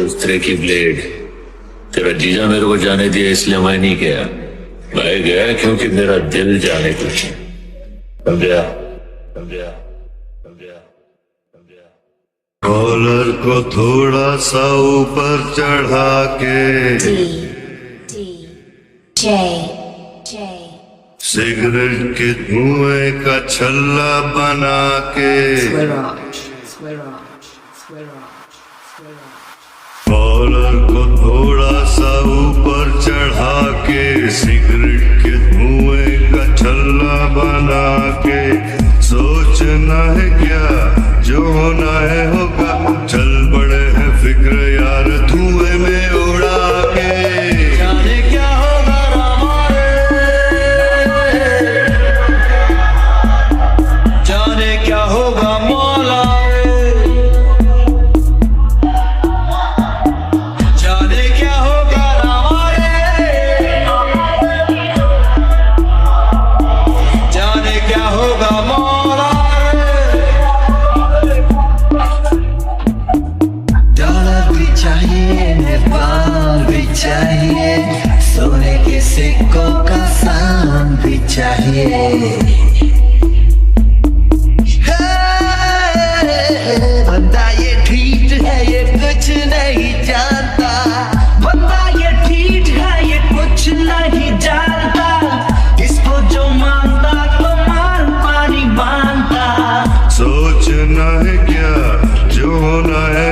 उस तरह की ब्लेड, तेरा जीजा मेरे को जाने दिया इसलिए मैं नहीं गया। मैं गया क्योंकि मेरा दिल जाने को समझा। समझा समझा समझा। कॉलर को थोड़ा सा ऊपर चढ़ा के सिगरेट के धुएं का छल्ला बना के कॉलर को थोड़ा सा ऊपर चढ़ा के सिगरेट के धुएं का छल्ला बना के सोचना है क्या जो होना है होगा, चल पड़े है फिक्र यार धुएं में उड़ा के। जाने क्या होगा हमारे, जाने क्या होगा मौला, जाने क्या होगा हमारे, जाने क्या होगा मौला। डॉलर भी चाहिए, नेपाल भी चाहिए, सोने के सिक्कों का सामान भी चाहिए। बंदा ये ठीक है ये कुछ नहीं जानता, बंदा ये ठीक है ये कुछ नहीं जानता, इसको जो मानता तो मार पानी बांधता। सोचना है क्या जो होना है